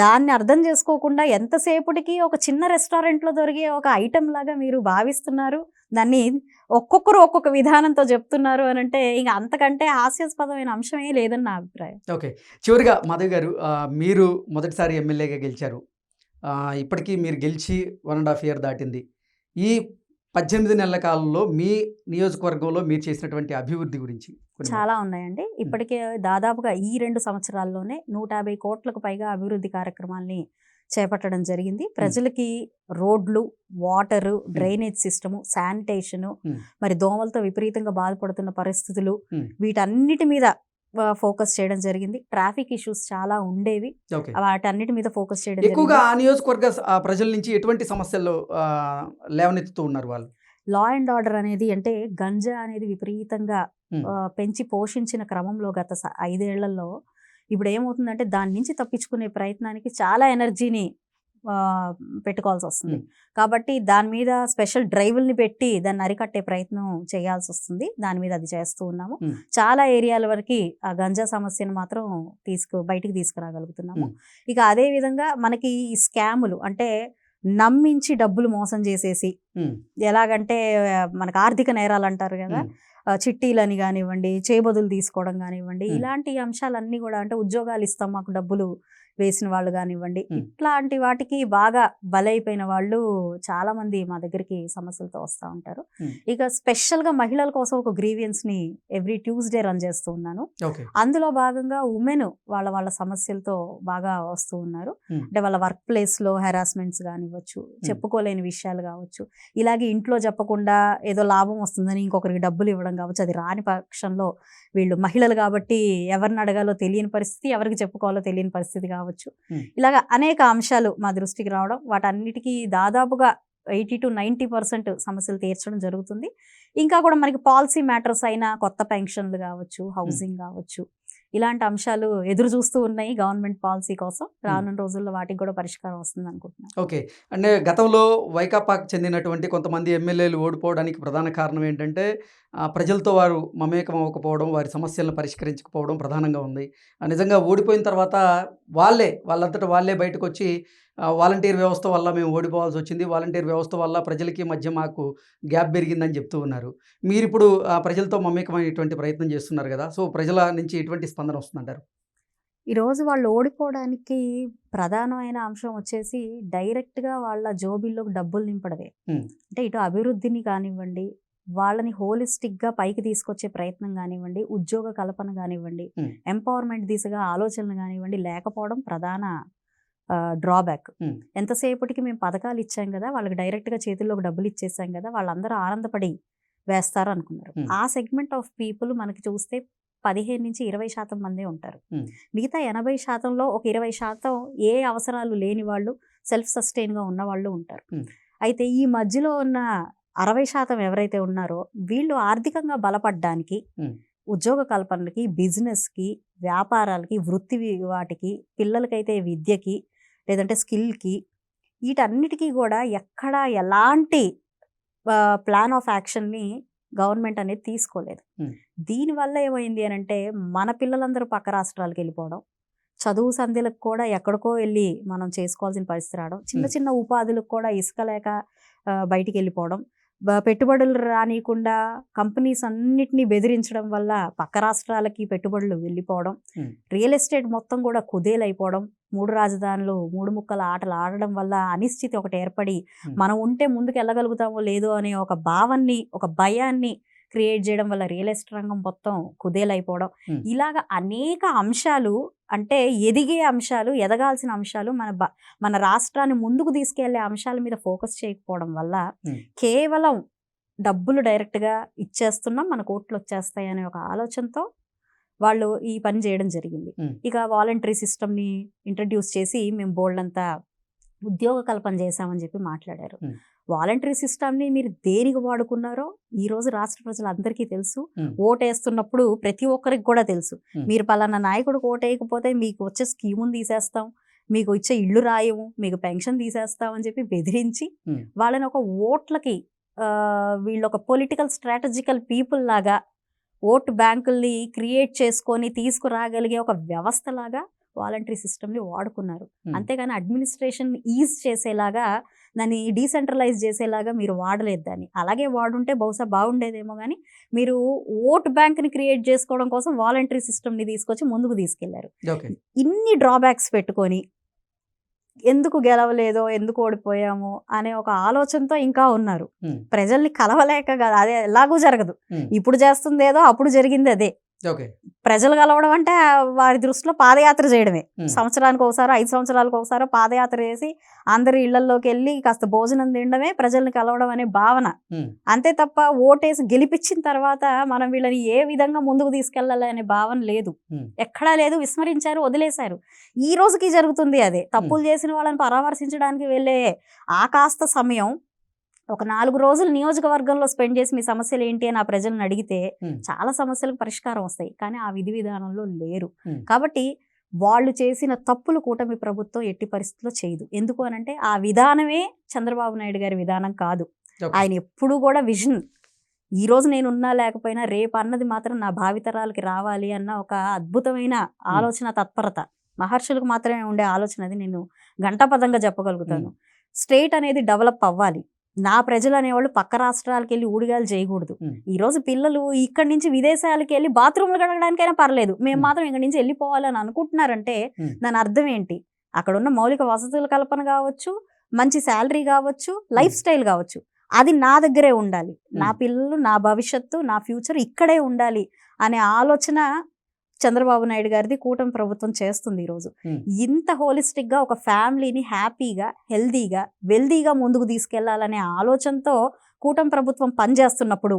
దాన్ని అర్థం చేసుకోకుండా ఎంతసేపటికి ఒక చిన్న రెస్టారెంట్లో దొరికే ఒక ఐటమ్ లాగా మీరు భావిస్తున్నారు, దాన్ని ఒక్కొక్కరు ఒక్కొక్క విధానంతో చెప్తున్నారు అని అంటే ఇంకా అంతకంటే హాస్యాస్పదమైన అంశమే లేదని నా అభిప్రాయం. ఓకే, చివరిగా మాధవి గారు, మీరు మొదటిసారి ఎమ్మెల్యేగా గెలిచారు. ఇప్పటికీ మీరు గెలిచి 1.5 year దాటింది. ఈ 18 నెలల కాలంలో మీ నియోజకవర్గంలో మీరు చేసినటువంటి అభివృద్ధి గురించి చాలా ఉన్నాయండి. ఇప్పటికే దాదాపుగా ఈ 2 సంవత్సరాల్లోనే 150 కోట్లకు పైగా అభివృద్ధి కార్యక్రమాల్ని చేపట్టడం జరిగింది. ప్రజలకి రోడ్లు, వాటరు, డ్రైనేజ్ సిస్టము, శానిటేషను, మరి దోమలతో విపరీతంగా బాధపడుతున్న పరిస్థితులు, వీటన్నిటి మీద ఫోకస్ చేయడం జరిగింది. ట్రాఫిక్ ఇష్యూస్ చాలా ఉండేవి, వాటన్నిటి మీద ఫోకస్ చేయడం ఎక్కువగా. ఆ నియోజకవర్గ ప్రజల నుంచి ఎటువంటి సమస్యలు లేవనెత్తుతూ ఉన్నారు వాళ్ళు? లా అండ్ ఆర్డర్ అనేది, అంటే గంజా అనేది విపరీతంగా పెంచి పోషించిన క్రమంలో గత 5 ఏళ్లలో ఇప్పుడు ఏమవుతుందంటే దాని నుంచి తప్పించుకునే ప్రయత్నానికి చాలా ఎనర్జీని పెట్టుకోవాల్సి వస్తుంది. కాబట్టి దాని మీద స్పెషల్ డ్రైవుల్ని పెట్టి దాన్ని అరికట్టే ప్రయత్నం చేయాల్సి వస్తుంది. దాని మీద అది చేస్తూ ఉన్నాము. చాలా ఏరియాల వరకు ఆ గంజా సమస్యను మాత్రం బయటికి తీసుకురాగలుగుతున్నాము. ఇక అదే విధంగా మనకి ఈ స్కాములు అంటే నమ్మించి డబ్బులు మోసం చేసేసి, ఎలాగంటే మనకు ఆర్థిక నేరాలు అంటారు కదా, చిట్టీలని కానివ్వండి, చేబదులు తీసుకోవడం కానివ్వండి, ఇలాంటి అంశాలన్నీ కూడా అంటే ఉద్యోగాలు ఇస్తాం మాకు డబ్బులు వేసిన వాళ్ళు కానివ్వండి, ఇట్లాంటి వాటికి బాగా బలైపోయిన వాళ్ళు చాలా మంది మా దగ్గరికి సమస్యలతో వస్తూ ఉంటారు. ఇక స్పెషల్గా మహిళల కోసం ఒక గ్రీవియన్స్ని ఎవ్రీ ట్యూస్డే రన్ చేస్తూ ఉన్నాను. అందులో భాగంగా ఉమెన్ వాళ్ళ సమస్యలతో బాగా వస్తూ ఉన్నారు. అంటే వాళ్ళ వర్క్ ప్లేస్లో హెరాస్మెంట్స్ కానివ్వచ్చు, చెప్పుకోలేని విషయాలు కావచ్చు, ఇలాగే ఇంట్లో చెప్పకుండా ఏదో లాభం వస్తుందని ఇంకొకరికి డబ్బులు ఇవ్వడం కావచ్చు, అది రాని పక్షంలో వీళ్ళు మహిళలు కాబట్టి ఎవరిని అడగాలో తెలియని పరిస్థితి, ఎవరికి చెప్పుకోవాలో తెలియని పరిస్థితి కావచ్చు. ఇలాగ అనేక అంశాలు మా దృష్టికి రావడం, వాటన్నిటికీ దాదాపుగా 80 to 90% సమస్యలు తీర్చడం జరుగుతుంది. ఇంకా కూడా మనకి పాలసీ మ్యాటర్స్ అయినా కొత్త పెన్షన్లు కావచ్చు, హౌసింగ్ కావచ్చు, ఇలాంటి అంశాలు ఎదురు చూస్తూ ఉన్నాయి గవర్నమెంట్ పాలసీ కోసం. రానున్న రోజుల్లో వాటికి కూడా పరిష్కారం వస్తుంది అనుకుంటున్నాను. ఓకే. అంటే గతంలో వైకాపాకు చెందినటువంటి కొంతమంది ఎమ్మెల్యేలు ఓడిపోవడానికి ప్రధాన కారణం ఏంటంటే ప్రజలతో వారు మమేకం అవ్వకపోవడం, వారి సమస్యలను పరిష్కరించకపోవడం ప్రధానంగా ఉంది. నిజంగా ఓడిపోయిన తర్వాత వాళ్ళంతటా వాళ్ళే బయటకు వచ్చి వాలంటీర్ వ్యవస్థ వల్ల మేము ఓడిపోవాల్సి వచ్చింది, వాలంటీర్ వ్యవస్థ వల్ల ప్రజలకి మధ్య మాకు గ్యాప్ పెరిగిందని చెప్తూ ఉన్నారు. మీరు ఇప్పుడు ప్రజలతో మమేకమైనటువంటి ప్రయత్నం చేస్తున్నారు కదా, సో ప్రజల నుంచి ఎటువంటి స్పందన వస్తుందంటారు? ఈరోజు వాళ్ళు ఓడిపోవడానికి ప్రధానమైన అంశం వచ్చేసి డైరెక్ట్గా వాళ్ళ జోబిల్లోకి డబ్బులు నింపడమే. అంటే ఇటు అభివృద్ధిని కానివ్వండి, వాళ్ళని హోలిస్టిక్గా పైకి తీసుకొచ్చే ప్రయత్నం కానివ్వండి, ఉద్యోగ కల్పన కానివ్వండి, ఎంపవర్మెంట్ దిశగా ఆలోచనలు కానివ్వండి లేకపోవడం ప్రధాన డ్రాబ్యాక్. ఎంతసేపటికి మేము పథకాలు ఇచ్చాం కదా, వాళ్ళకి డైరెక్ట్గా చేతుల్లోకి డబ్బులు ఇచ్చేసాం కదా, వాళ్ళందరూ ఆనందపడి వేస్తారు అనుకున్నారు. ఆ సెగ్మెంట్ ఆఫ్ పీపుల్ మనకి చూస్తే 15 నుంచి 20% మందే ఉంటారు. మిగతా 80%లో ఒక 20% ఏ అవసరాలు లేని వాళ్ళు, సెల్ఫ్ సస్టైన్గా ఉన్న వాళ్ళు ఉంటారు. అయితే ఈ మధ్యలో ఉన్న 60% ఎవరైతే ఉన్నారో వీళ్ళు ఆర్థికంగా బలపడడానికి, ఉద్యోగ కల్పనకి, బిజినెస్కి, వ్యాపారాలకి, వృత్తి వాటికి, పిల్లలకైతే విద్యకి లేదంటే స్కిల్కి, వీటన్నిటికీ కూడా ఎక్కడా ఎలాంటి ప్లాన్ ఆఫ్ యాక్షన్ని గవర్నమెంట్ అనేది తీసుకోలేదు. దీనివల్ల ఏమైంది అని అంటే మన పిల్లలందరూ పక్క రాష్ట్రాలకు వెళ్ళిపోవడం, చదువు సంధ్యలకు కూడా ఎక్కడికో వెళ్ళి మనం చేసుకోవాల్సిన పరిస్థితి రావడం, చిన్న చిన్న ఉపాధులకు కూడా ఇసుక లేక బయటికి వెళ్ళిపోవడం, పెట్టుబడులు రానియకుండా కంపెనీస్ అన్నిటినీ బెదిరించడం వల్ల పక్క రాష్ట్రాలకి పెట్టుబడులు వెళ్ళిపోవడం, రియల్ ఎస్టేట్ మొత్తం కూడా కుదేలైపోవడం, 3 రాజధానులు 3 ముక్కల ఆటలు ఆడడం వల్ల అనిశ్చితి ఒకటి ఏర్పడి మనం ఉంటే ముందుకు వెళ్ళగలుగుతామో లేదో అనే ఒక భావాన్ని, ఒక భయాన్ని క్రియేట్ చేయడం వల్ల రియల్ ఎస్టేట్ రంగం మొత్తం కుదేలైపోవడం, ఇలాగ అనేక అంశాలు, అంటే ఎదిగే అంశాలు, ఎదగాల్సిన అంశాలు, మన రాష్ట్రాన్ని ముందుకు తీసుకెళ్లే అంశాల మీద ఫోకస్ చేయకపోవడం వల్ల కేవలం డబ్బులు డైరెక్ట్గా ఇచ్చేస్తున్నాం, మన కోట్లు వచ్చేస్తాయి అనే ఒక ఆలోచనతో వాళ్ళు ఈ పని చేయడం జరిగింది. ఇక వాలంటరీ సిస్టమ్ని ఇంట్రడ్యూస్ చేసి మేము బోల్డంతా ఉద్యోగ కల్పన చేశామని చెప్పి మాట్లాడారు. వాలంటరీ సిస్టమ్ని మీరు దేనికి వాడుకున్నారో ఈరోజు రాష్ట్ర ప్రజలందరికీ తెలుసు. ఓటేస్తున్నప్పుడు ప్రతి ఒక్కరికి కూడా తెలుసు. మీరు పలానా నాయకుడికి ఓటేయకపోతే మీకు వచ్చే స్కీముని తీసేస్తాం, మీకు ఇచ్చే ఇళ్ళు రాయము, మీకు పెన్షన్ తీసేస్తాం అని చెప్పి బెదిరించి వాళ్ళని ఒక ఓట్లకి, వీళ్ళు ఒక పొలిటికల్ స్ట్రాటజికల్ పీపుల్ లాగా ఓటు బ్యాంకుల్ని క్రియేట్ చేసుకొని తీసుకురాగలిగే ఒక వ్యవస్థ లాగా వాలంటరీ సిస్టమ్ని వాడుకున్నారు. అంతేగాని అడ్మినిస్ట్రేషన్ ఈజ్ చేసేలాగా, దాన్ని డీసెంట్రలైజ్ చేసేలాగా మీరు వాడలేదు దాన్ని. అలాగే వాడుంటే బహుశా బాగుండేదేమో, కానీ మీరు ఓట్ బ్యాంక్ని క్రియేట్ చేసుకోవడం కోసం వాలంటరీ సిస్టమ్ని తీసుకొచ్చి ముందుకు తీసుకెళ్లారు. ఇన్ని డ్రాబ్యాక్స్ పెట్టుకొని ఎందుకు గెలవలేదో, ఎందుకు ఓడిపోయామో అనే ఒక ఆలోచనతో ఇంకా ఉన్నారు. ప్రజల్ని కలవలేక కాదు, అదే ఎలాగూ జరగదు. ఇప్పుడు చేస్తుంది ఏదో, అప్పుడు జరిగింది అదే. ప్రజలు కలవడం అంటే వారి దృష్టిలో పాదయాత్ర చేయడమే. సంవత్సరానికి ఒకసారి, 5 సంవత్సరాలకు ఒకసారి పాదయాత్ర చేసి అందరి ఇళ్లలోకి వెళ్ళి కాస్త భోజనం తినడమే ప్రజల్ని కలవడం అనే భావన. అంతే తప్ప ఓటేసి గెలిపించిన తర్వాత మనం వీళ్ళని ఏ విధంగా ముందుకు తీసుకెళ్లాలి అనే భావన లేదు, ఎక్కడా లేదు. విస్మరించారు, వదిలేశారు. ఈ రోజుకి జరుగుతుంది అదే. తప్పులు చేసిన వాళ్ళని పరామర్శించడానికి వెళ్ళే ఆ కాస్త సమయం ఒక 4 రోజులు నియోజకవర్గంలో స్పెండ్ చేసి మీ సమస్యలు ఏంటి అని ఆ ప్రజలను అడిగితే చాలా సమస్యలకు పరిష్కారం వస్తాయి. కానీ ఆ విధి విధానంలో లేరు. కాబట్టి వాళ్ళు చేసిన తప్పులు కూటమి ప్రభుత్వం ఎట్టి పరిస్థితుల్లో చేయదు. ఎందుకు అనంటే ఆ విధానమే చంద్రబాబు నాయుడు గారి విధానం కాదు. ఆయన ఎప్పుడు కూడా విజన్, ఈరోజు నేను ఉన్నా లేకపోయినా రేపు అన్నది మాత్రం నా భావితరాలకి రావాలి అన్న ఒక అద్భుతమైన ఆలోచన తత్పరత. మహర్షులకు మాత్రమే ఉండే ఆలోచన, అది నేను ఘంటాపథంగా చెప్పగలుగుతాను. స్టేట్ అనేది డెవలప్ అవ్వాలి. నా ప్రజలు అనేవాళ్ళు పక్క రాష్ట్రాలకు వెళ్ళి ఊడిగాలు చేయకూడదు. ఈ రోజు పిల్లలు ఇక్కడి నుంచి విదేశాలకు వెళ్ళి బాత్రూమ్లు కడగడానికైనా పర్లేదు, మేము మాత్రం ఇక్కడి నుంచి వెళ్ళిపోవాలని అనుకుంటున్నారంటే దాని అర్థం ఏంటి? అక్కడ ఉన్న మౌలిక వసతుల కల్పన కావచ్చు, మంచి శాలరీ కావచ్చు, లైఫ్ స్టైల్ కావచ్చు, అది నా దగ్గరే ఉండాలి. నా పిల్లలు, నా భవిష్యత్తు, నా ఫ్యూచర్ ఇక్కడే ఉండాలి అనే ఆలోచన చంద్రబాబు నాయుడు గారిది కూటమి ప్రభుత్వం చేస్తుంది. ఈరోజు ఇంత హోలిస్టిక్ గా ఒక ఫ్యామిలీని హ్యాపీగా, హెల్దీగా, వెల్దీగా ముందుకు తీసుకెళ్లాలనే ఆలోచనతో కూటమి ప్రభుత్వం పనిచేస్తున్నప్పుడు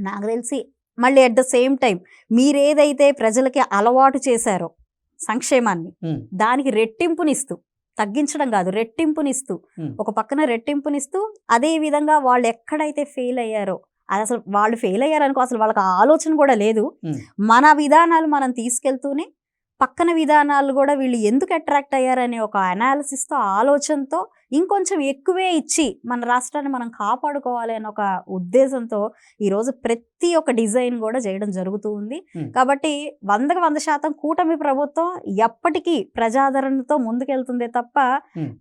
నాకు తెలిసి మళ్ళీ అట్ ద సేమ్ టైం మీరేదైతే ప్రజలకి అలవాటు చేశారో సంక్షేమాన్ని, దానికి రెట్టింపునిస్తూ, తగ్గించడం కాదు రెట్టింపునిస్తూ, ఒక పక్కన రెట్టింపునిస్తూ, అదే విధంగా వాళ్ళు ఎక్కడైతే ఫెయిల్ అయ్యారో, అది అసలు వాళ్ళు ఫెయిల్ అయ్యారనుకో, అసలు వాళ్ళకి ఆలోచన కూడా లేదు. మన విధానాలు మనం తీసుకెళ్తూనే పక్కన విధానాలు కూడా వీళ్ళు ఎందుకు అట్రాక్ట్ అయ్యారనే ఒక అనాలిసిస్తో, ఆలోచనతో ఇంకొంచెం ఎక్కువే ఇచ్చి మన రాష్ట్రాన్ని మనం కాపాడుకోవాలి అనే ఒక ఉద్దేశంతో ఈరోజు ప్రతి ఒక్క డిజైన్ కూడా చేయడం జరుగుతూ ఉంది. కాబట్టి 100% కూటమి ప్రభుత్వం ఎప్పటికీ ప్రజాదరణతో ముందుకెళ్తుందే తప్ప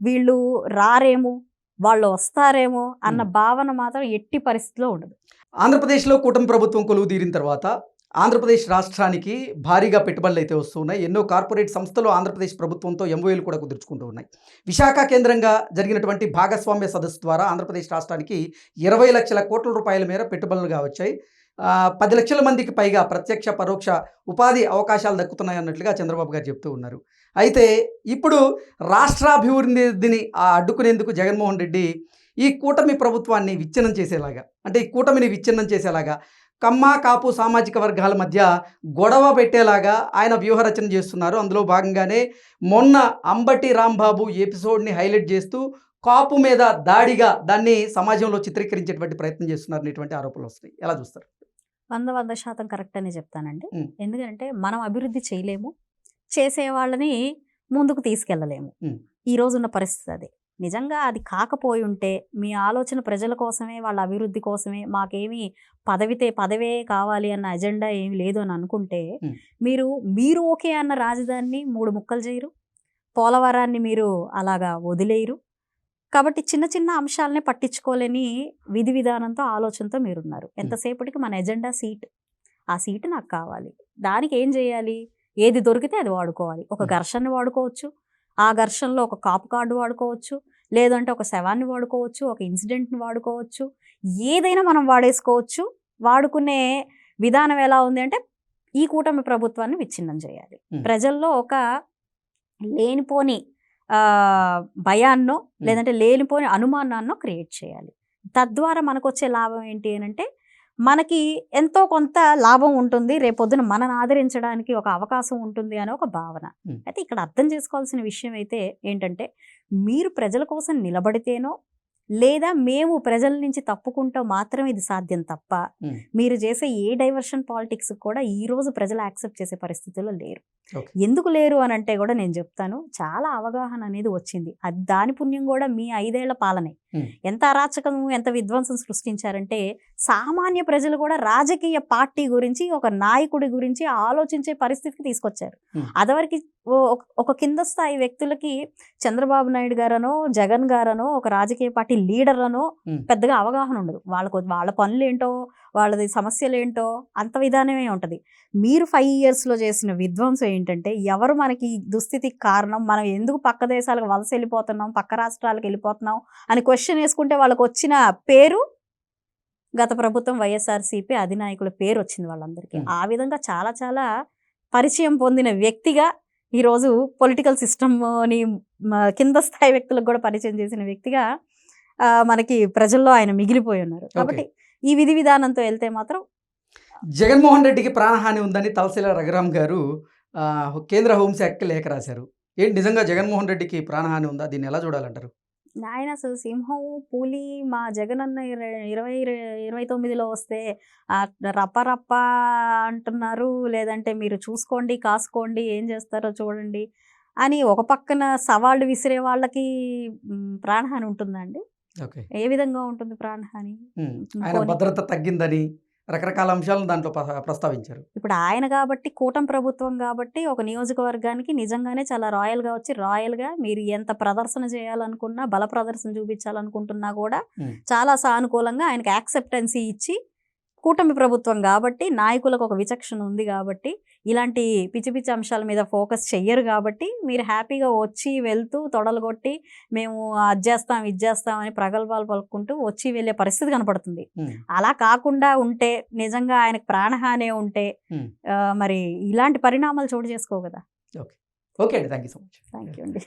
వీళ్ళు రారేమో, వాళ్ళు వస్తారేమో అన్న భావన మాత్రం ఎట్టి పరిస్థితిలో ఉండదు. ఆంధ్రప్రదేశ్లో కూటమి ప్రభుత్వం కొలువు తీరిన తర్వాత ఆంధ్రప్రదేశ్ రాష్ట్రానికి భారీగా పెట్టుబడులు అయితే వస్తున్నాయి. ఎన్నో కార్పొరేట్ సంస్థలు ఆంధ్రప్రదేశ్ ప్రభుత్వంతో ఎంఓయూలు కూడా కుదుర్చుకుంటూ ఉన్నాయి. విశాఖ కేంద్రంగా జరిగినటువంటి భాగస్వామ్య సదస్సు ద్వారా ఆంధ్రప్రదేశ్ రాష్ట్రానికి 20 లక్షల కోట్ల రూపాయల మేర పెట్టుబడులుగా వచ్చాయి. 10 లక్షల మందికి పైగా ప్రత్యక్ష పరోక్ష ఉపాధి అవకాశాలు దక్కుతున్నాయి అన్నట్లుగా చంద్రబాబు గారు చెప్తూ ఉన్నారు. అయితే ఇప్పుడు రాష్ట్రాభివృద్ధిని అడ్డుకునేందుకు జగన్మోహన్ రెడ్డి ఈ కూటమి ప్రభుత్వాన్ని విచ్ఛిన్నం చేసేలాగా, అంటే ఈ కూటమిని విచ్ఛిన్నం చేసేలాగా, కమ్మ కాపు సామాజిక వర్గాల మధ్య గొడవ పెట్టేలాగా ఆయన వ్యూహరచన చేస్తున్నారు. అందులో భాగంగానే మొన్న అంబటి రాంబాబు ఎపిసోడ్ని హైలైట్ చేస్తూ కాపు మీద దాడిగా దాన్ని సమాజంలో చిత్రీకరించేటువంటి ప్రయత్నం చేస్తున్నారు అనేటువంటి ఆరోపణలు వస్తున్నాయి. ఎలా చూస్తారు? 100% కరెక్ట్ అని చెప్తానండి. ఎందుకంటే మనం అభివృద్ధి చేయలేము, చేసే వాళ్ళని ముందుకు తీసుకెళ్ళలేము. ఈ రోజున్న పరిస్థితి అదే. నిజంగా అది కాకపోయి ఉంటే, మీ ఆలోచన ప్రజల కోసమే, వాళ్ళ అభివృద్ధి కోసమే, మాకేమి పదవే కావాలి అన్న అజెండా ఏమి లేదు అని అనుకుంటే, మీరు ఓకే అన్న రాజధానిని 3 ముక్కలు చేయరు, పోలవరాన్ని మీరు అలాగా వదిలేయరు. కాబట్టి చిన్న చిన్న అంశాలనే పట్టించుకోలేని విధి విధానంతో, ఆలోచనతో మీరున్నారు. ఎంతసేపటికి మన ఎజెండా సీట్, ఆ సీటు నాకు కావాలి, దానికి ఏం చేయాలి, ఏది దొరికితే అది వాడుకోవాలి. ఒక ఘర్షణని వాడుకోవచ్చు, ఆ ఘర్షణలో ఒక కాపు కార్డు వాడుకోవచ్చు, లేదంటే ఒక శవాన్ని వాడుకోవచ్చు, ఒక ఇన్సిడెంట్ని వాడుకోవచ్చు, ఏదైనా మనం వాడేసుకోవచ్చు. వాడుకునే విధానం ఎలా ఉంది అంటే, ఈ కూటమి ప్రభుత్వాన్ని విచ్ఛిన్నం చేయాలి. ప్రజల్లో ఒక లేనిపోని భయాన్నో లేదంటే లేనిపోని అనుమానాన్నో క్రియేట్ చేయాలి. తద్వారా మనకు వచ్చే లాభం ఏంటి అని అంటే, మనకి ఎంతో కొంత లాభం ఉంటుంది, రేపొద్దున మనని ఆదరించడానికి ఒక అవకాశం ఉంటుంది అనే ఒక భావన. అయితే ఇక్కడ అర్థం చేసుకోవాల్సిన విషయం అయితే ఏంటంటే, మీరు ప్రజల కోసం నిలబడితేనో లేదా మేము ప్రజల నుంచి తప్పుకుంటూ మాత్రమే ఇది సాధ్యం తప్ప, మీరు చేసే ఏ డైవర్షన్ పాలిటిక్స్ కూడా ఈ రోజు ప్రజలు యాక్సెప్ట్ చేసే పరిస్థితుల్లో లేరు. ఎందుకు లేరు అని అంటే కూడా నేను చెప్తాను. చాలా అవగాహన అనేది వచ్చింది. అది దాని పుణ్యం కూడా మీ 5 ఏళ్ల పాలనే. ఎంత అరాచకం, ఎంత విధ్వంసం సృష్టించారంటే, సామాన్య ప్రజలు కూడా రాజకీయ పార్టీ గురించి, ఒక నాయకుడి గురించి ఆలోచించే పరిస్థితికి తీసుకొచ్చారు. అదివరకు ఒక కింద స్థాయి వ్యక్తులకి చంద్రబాబు నాయుడు గారనో, జగన్ గారనో, ఒక రాజకీయ పార్టీ లీడర్ అనో పెద్దగా అవగాహన ఉండదు. వాళ్ళ పనులు ఏంటో, వాళ్ళది సమస్యలు ఏంటో అంత విధానమే ఉంటుంది. మీరు 5 yearsలో చేసిన విధ్వంసం ఏంటంటే, ఎవరు మనకి దుస్థితికి కారణం, మనం ఎందుకు పక్క దేశాలకు వలస వెళ్ళిపోతున్నాం, పక్క రాష్ట్రాలకు వెళ్ళిపోతున్నాం అని క్వశ్చన్ వేసుకుంటే వాళ్ళకు వచ్చిన పేరు, గత ప్రభుత్వం వైఎస్ఆర్సీపీ అధినాయకుల పేరు వచ్చింది వాళ్ళందరికీ. ఆ విధంగా చాలా చాలా పరిచయం పొందిన వ్యక్తిగా ఈరోజు పొలిటికల్ సిస్టమ్ని కింద స్థాయి వ్యక్తులకు కూడా పరిచయం చేసిన వ్యక్తిగా మనకి ప్రజల్లో ఆయన మిగిలిపోయి ఉన్నారు. కాబట్టి ఈ విధి విధానంతో వెళ్తే మాత్రం జగన్మోహన్ రెడ్డికి ప్రాణహాని ఉందని తలశీల రఘురామ్ గారు కేంద్ర హోంశాఖకి లేఖ రాశారు. ఏంటి నిజంగా జగన్మోహన్ రెడ్డికి ప్రాణహాని ఉందా? దీన్ని ఎలా చూడాలంటారు? ఆయన అసలు సింహం పులి మా జగనన్న 2029లో వస్తే రప్ప రప్ప అంటున్నారు, లేదంటే మీరు చూసుకోండి కాసుకోండి ఏం చేస్తారో చూడండి అని ఒక పక్కన సవాళ్ళు విసిరే వాళ్ళకి ప్రాణహాని ఉంటుందండి? ఓకే. ఏ విధంగా ఉంటుంది ప్రాణహాని? ఆయన పోనీ భద్రత తగ్గిందని రకరకాల అంశాలను దాంట్లో ప్రస్తావించారు. ఇప్పుడు ఆయన కాబట్టి కూటమి ప్రభుత్వం కాబట్టి ఒక నియోజకవర్గానికి నిజంగానే చాలా రాయల్గా వచ్చి రాయల్గా మీరు ఎంత ప్రదర్శన చేయాలనుకున్నా బల ప్రదర్శన చూపించాలనుకుంటున్నా కూడా చాలా సానుకూలంగా ఆయనకి యాక్సెప్టెన్సీ ఇచ్చి, కూటమి ప్రభుత్వం కాబట్టి నాయకులకు ఒక విచక్షణ ఉంది కాబట్టి ఇలాంటి పిచ్చి పిచ్చి అంశాల మీద ఫోకస్ చెయ్యరు కాబట్టి మీరు హ్యాపీగా వచ్చి వెళ్తూ తొడలు కొట్టి మేము అది చేస్తాం ఇది చేస్తాం అని ప్రగల్భాలు పలుకుంటూ వచ్చి వెళ్ళే పరిస్థితి కనపడుతుంది. అలా కాకుండా ఉంటే నిజంగా ఆయనకు ప్రాణహానే ఉంటే మరి ఇలాంటి పరిణామాలు చోటు చేసుకోవు కదా. ఓకే అండి, thank you so much. Thank you అండి.